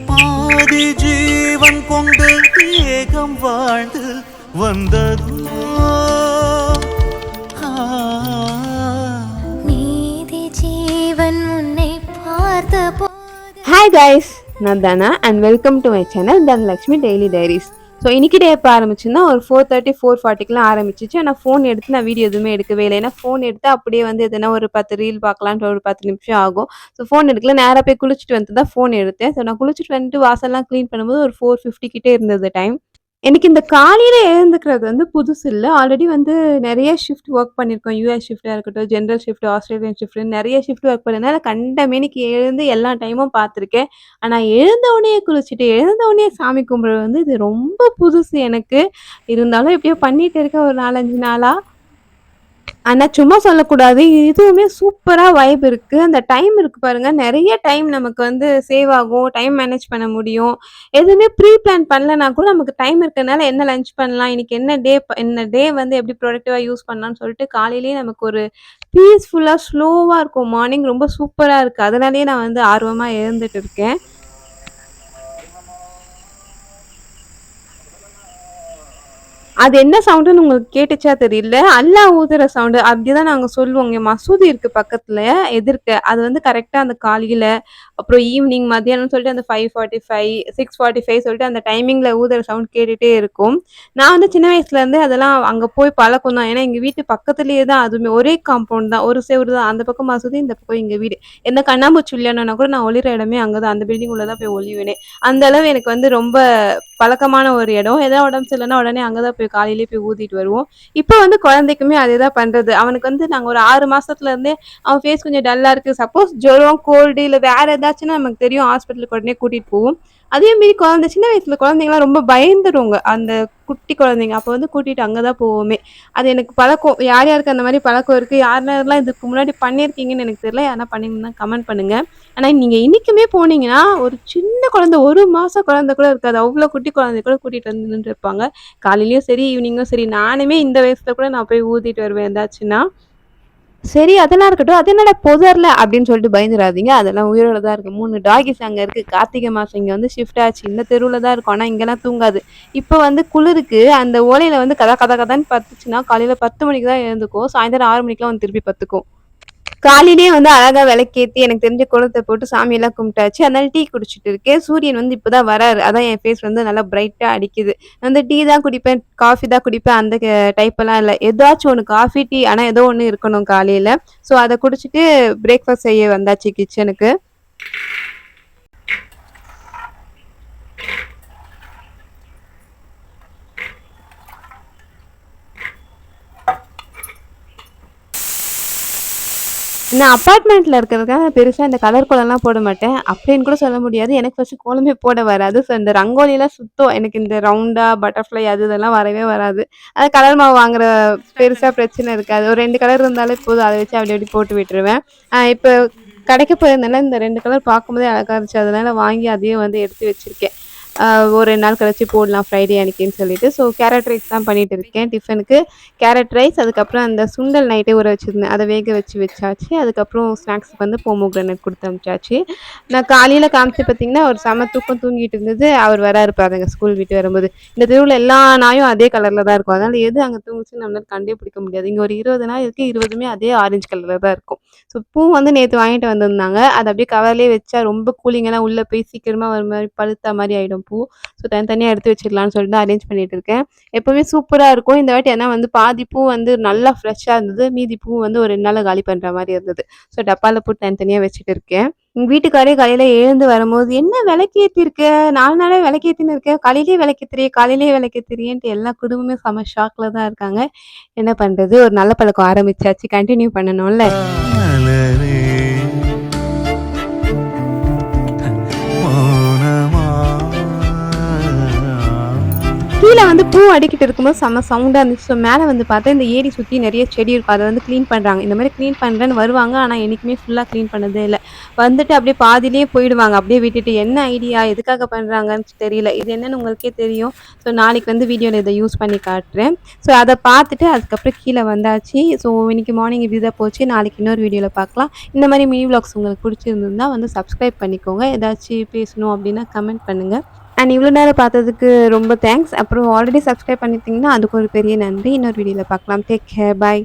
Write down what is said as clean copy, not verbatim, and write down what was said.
பாதி ஜீவன் கொண்டு ஏகம் வாழ்ந்து வந்ததோ நீதி ஜீவன் உன்னை பார்த்த. ஹாய் கைஸ், நான் தானா and welcome to my channel Dhanalakshmi daily diaries. So இன்றைக்கி டே எப்போ ஆரம்பிச்சுன்னா ஒரு 4:30 4:40க்குலாம் ஆரம்பிச்சிச்சு. ஆனால் ஃபோன் எடுத்து நான் வீடியோ எதுவுமே எடுக்கவே இல்லை. ஏன்னா ஃபோன் எடுத்து அப்படியே வந்து எதுனா ஒரு 10 ரீல் பார்க்கலான்ட்டு ஒரு 10 நிமிஷம் ஆகும். ஸோ ஃபோன் எடுக்கல, நேராக போய் குளிச்சுட்டு வந்து தான் ஃபோன் எடுத்தேன். ஸோ நான் குளிச்சுட்டு வந்துட்டு வாசல்லாம் க்ளீன் பண்ணும்போது ஒரு 4:50 கிட்டே இருந்தது டைம். எனக்கு இந்த காலையில எழுந்துக்கிறது வந்து புதுசு இல்ல. ஆல்ரெடி வந்து நெறைய ஷிஃப்ட் ஒர்க் பண்ணியிருக்கோம். யுஎஸ் ஷிஃப்ட்டா இருக்கட்டும், ஜெனரல் ஷிஃப்ட், ஆஸ்திரேலியன் ஷிஃப்ட்ன்னு நெறைய ஷிஃப்ட் ஒர்க் பண்ணதுனால கண்ட மேனிக்கு எழுந்து எல்லா டைமும் பார்த்துருக்கேன். ஆனா எழுந்த உடனே குளிச்சுட்டு, எழுந்த உடனே சாமி கும்பிடுறது வந்து இது ரொம்ப புதுசு எனக்கு. இருந்தாலும் எப்படியோ பண்ணிட்டு இருக்கேன் ஒரு 4, 5 நாளா. ஆனா சும்மா சொல்லக்கூடாது. இதுவுமே சூப்பரா வைப் இருக்கு. அந்த டைம் இருக்கு பாருங்க. நெறைய டைம் நமக்கு வந்து சேவ் ஆகும். டைம் மேனேஜ் பண்ண முடியும். எதுவுமே ப்ரீ பிளான் பண்ணலனா கூட நமக்கு டைம் இருக்கனால என்ன லஞ்ச் பண்ணலாம், இன்னைக்கு என்ன டே வந்து எப்படி ப்ரொடக்டிவா யூஸ் பண்ணலாம்னு சொல்லிட்டு காலையிலேயே நமக்கு ஒரு பீஸ்ஃபுல்லா, ஸ்லோவா இருக்கும். மார்னிங் ரொம்ப சூப்பரா இருக்கு. அதனாலேயே நான் வந்து ஆர்வமா எழுந்துட்டு இருக்கேன். அது என்ன சவுண்டுன்னு உங்களுக்கு கேட்டுச்சா தெரியல. அல்லா ஊதுற சவுண்டு அப்படிதான் நாங்க சொல்லுவோம். இங்க மசூதி இருக்கு பக்கத்துல, எதிர்க்க. அது வந்து கரெக்ட்டா அந்த காலையில, அப்புறம் ஈவினிங், மத்தியானம்னு சொல்லிட்டு அந்த 5:45, 6:45 சொல்லிட்டு அந்த டைமிங்ல ஊதுற சவுண்ட் கேட்டுட்டே இருக்கும். நான் வந்து சின்ன வயசுல இருந்து அதெல்லாம் அங்க போய் பழக்கம் தான். ஏன்னா எங்க வீட்டு பக்கத்துலயே தான் அதுவுமே. ஒரே காம்பவுண்ட் தான். ஒரு செவுரு தான். அந்த பக்கம் மசூதி, இந்த பக்கம் எங்க வீடு. எந்த கண்ணாமூச்சி விளையாடணும்னா கூட நான் ஒளியிற இடமே அங்க தான். அந்த பில்டிங் உள்ள தான் போய் ஒளியுவேனே. அந்த அளவு எனக்கு வந்து ரொம்ப பழக்கமான ஒரு இடம். ஏதாவது உடம்பு சரியில்லன்னா உடனே அங்க தான் போய் காலையிலேயே போய் ஊத்திட்டு வருவோம். இப்போ வந்து குழந்தைக்குமே அதேதான் பண்றது. அவனுக்கு வந்து நாங்க ஒரு 6 மாசத்துல இருந்தே அவன் ஃபேஸ் கொஞ்சம் டல்லா இருக்கு. சப்போஸ் ஜுரம், கோல்டு இல்ல வேற ஏதாச்சுன்னா நமக்கு தெரியும், ஹாஸ்பிட்டலுக்கு உடனே கூட்டிட்டு போவோம். அதே மாரி குழந்தை சின்ன வயசுல குழந்தைங்கலாம் ரொம்ப பயந்துருங்க. அந்த குட்டி குழந்தைங்க. அப்ப வந்து கூட்டிட்டு அங்க தான் போவோமே. அது எனக்கு பழக்கம். யார் யாருக்கு அந்த மாரி பழக்கம் இருக்கு? யார் யாரெல்லாம் இதுக்கு முன்னாடி பண்ணியிருக்கீங்கன்னு எனக்கு தெரியல. யாருனா பண்ணீங்கன்னா கமெண்ட் பண்ணுங்க. ஆனா நீங்க இன்னைக்குமே போனீங்கன்னா, ஒரு சின்ன குழந்தை, 1 மாச குழந்தை கூட இருக்காது. அவ்ளோ குட்டி குழந்தைய கூட கூட்டிட்டு வந்து நின்னுட்டுருப்பாங்க. காலையிலயும் சரி, ஈவினிங்கும் சரி. நானுமே இந்த வயசுல கூட நான் போய் ஊத்திட்டு வருவேன் ஏதாச்சுன்னா. சரி, அதெல்லாம் இருக்கட்டும். அது என்னடா புதர்ல அப்படின்னு சொல்லிட்டு பயந்துராதீங்க. அதெல்லாம் உயிரோட தான் இருக்கு. 3 டாகிஸ் அங்க இருக்கு. கார்த்திகை மாசம் இங்க வந்து ஷிஃப்ட் ஆச்சு. இந்த தெருவுல தான் இருக்கும். ஆனா இங்கலாம் தூங்காது. இப்ப வந்து குளிருக்கு அந்த ஓலையில வந்து கத கத கதன்னு பத்துச்சுன்னா, காலையில 10 மணிக்கு தான் எழுந்துக்கும். சாயந்தரம் 6 மணிக்கெல்லாம் வந்து திருப்பி பத்துக்கும். காலையிலேயே வந்து அழகா விளக்கேத்தி எனக்கு தெரிஞ்ச கோலத்தை போட்டு சாமியெல்லாம் கும்பிட்டாச்சு. அதனால டீ குடிச்சிட்டு இருக்கேன். சூரியன் வந்து இப்பதான் வராரு. அதான் என் ஃபேஸ் வந்து நல்லா பிரைட்டா அடிக்குது. நான் வந்து டீ தான் குடிப்பேன், காஃபி தான் குடிப்பேன், அந்த டைப் எல்லாம் இல்ல. ஏதாச்சும் ஒண்ணு காஃபி, டீ, ஆனா ஏதோ ஒண்ணு இருக்கணும் காலையில. ஸோ அதை குடிச்சிட்டு பிரேக்ஃபாஸ்ட் செய்ய வந்தாச்சு கிச்சனுக்கு. நான் அப்பார்ட்மெண்ட்ல இருக்கிறதுக்காக பெருசா இந்த கலர் கோலம்லாம் போட மாட்டேன். அப்படின்னு கூட சொல்ல முடியாது. எனக்கு ஃபர்ஸ்ட் கோலமே போட வராது. ஸோ இந்த ரங்கோலிலாம் சுத்தம் எனக்கு இந்த ரவுண்டா, பட்டர்ஃப்ளை அது இதெல்லாம் வரவே வராது. அது கலர் மாவு வாங்குற பெருசா பிரச்சனை இருக்காது. ஒரு 2 கலர் இருந்தாலே போதும். அதை வச்சு அப்படி அப்படி போட்டு விட்டுருவேன். இப்போ கடைக்கு போயிருந்தேன்ல, இந்த 2 கலர் பார்க்கும்போதே அழகா இருந்துச்சு. அதனால வாங்கி அதையும் வந்து எடுத்து வச்சிருக்கேன். ஒரு 2 நாள் கழிச்சு போடலாம் ஃப்ரைடே அன்னைக்குன்னு சொல்லிட்டு. ஸோ கேரட் ரைஸ் தான் பண்ணிட்டு இருக்கேன் டிஃபனுக்கு. கேரட் ரைஸ், அதுக்கப்புறம் அந்த சுண்டல் நைட்டே ஊற வச்சிருந்தேன். அதை வேக வச்சாச்சு. அதுக்கப்புறம் ஸ்நாக்ஸுக்கு வந்து போமோகிரானேட் கொடுத்து அனுப்பிச்சாச்சு. நான் காலையில காமிச்சு பார்த்தீங்கன்னா, ஒரு செம தூக்கம் தூங்கிட்டு இருந்தது. அவர் வராரு பாருங்க ஸ்கூல் விட்டு வரும்போது. இந்த தெருவுல எல்லா நாயும் அதே கலர்ல தான் இருக்கும். அதனால எது அங்க தூங்குச்சுன்னு நம்மளால கண்டே பிடிக்க முடியாது. இங்க ஒரு 20 நாய் இருக்கு. 20மே அதே ஆரஞ்சு கலர்ல தான் இருக்கும். ஸோ பூ வந்து நேத்து வாங்கிட்டு வந்திருந்தாங்க. அதை அப்படியே கவர்லயே வச்சா ரொம்ப கூலிங்கெல்லாம் உள்ள போய் சீக்கிரமா ஒரு மாதிரி பழுத்த மாதிரி ஆயிடும் பூ. ஸோ தனித்தனியா எடுத்து வச்சிடலாம்னு சொல்லிட்டு அரேஞ்ச் பண்ணிட்டு இருக்கேன். எப்பவுமே சூப்பரா இருக்கும். இந்த வாட்டி ஏன்னா வந்து பாதி பூ வந்து நல்லா ஃப்ரெஷ்ஷா இருந்தது. மீதி பூ வந்து ஒரு 2 நாள்ல காலி பண்ற மாதிரி இருந்தது. ஸோ டப்பால போட்டு தனித்தனியா வச்சுட்டு இருக்கேன். எங்க வீட்டுக்காரே காலையில எழுந்து வரும்போது, "என்ன விளக்கேத்தி இருக்க? 4 நாளா விளக்கேத்தின்னு இருக்க. காலையிலேயே விளக்கேத்துறியேன்ட்டு" எல்லா குடும்பமே செம ஷாக்ல தான் இருக்காங்க. என்ன பண்றது? ஒரு நல்ல பழக்கம் ஆரம்பிச்சாச்சு. கன்டினியூ பண்ணணும்ல. மலரே மௌனமா டீ கீழே வந்து பூ அடிக்கிட்டு இருக்கும்போது செம்ம சவுண்டாக இருந்துச்சு. ஸோ மேலே வந்து பார்த்தா இந்த ஏரி சுற்றி நிறைய செடி இருக்கும். அதை வந்து க்ளீன் பண்ணுறாங்க. இந்த மாதிரி க்ளீன் பண்ணுறேன்னு வருவாங்க. ஆனால் என்றைக்குமே ஃபுல்லாக க்ளீன் பண்ணதே இல்லை. வந்துட்டு அப்படியே பாதியிலேயே போயிடுவாங்க. அப்படியே விட்டுட்டு என்ன ஐடியா எதுக்காக பண்ணுறாங்கன்னு தெரியல. இது என்னன்னு உங்களுக்கே தெரியும். ஸோ நாளைக்கு வந்து வீடியோவில் இதை யூஸ் பண்ணி காட்டுறேன். ஸோ அதை பார்த்துட்டு அதுக்கப்புறம் கீழே வந்தாச்சு. ஸோ இன்னைக்கு மார்னிங் இப்படி தான் போச்சு. நாளைக்கு இன்னொரு வீடியோவில் பார்க்கலாம். இந்த மாதிரி மினி விலாக்ஸ் உங்களுக்கு பிடிச்சிருந்ததுன்னா வந்து சப்ஸ்கிரைப் பண்ணிக்கோங்க. ஏதாச்சும் பேசணும் அப்படின்னா கமெண்ட் பண்ணுங்கள். அண்ட் இவ்வளோ நேரம் பார்த்ததுக்கு ரொம்ப தேங்க்ஸ். அப்புறம் ஆல்ரெடி சப்ஸ்கிரைப் பண்ணியிருந்தீங்கன்னா அதுக்கு ஒரு பெரிய நன்றி. இன்னொரு வீடியோவில் பார்க்கலாம். Take care. பாய்.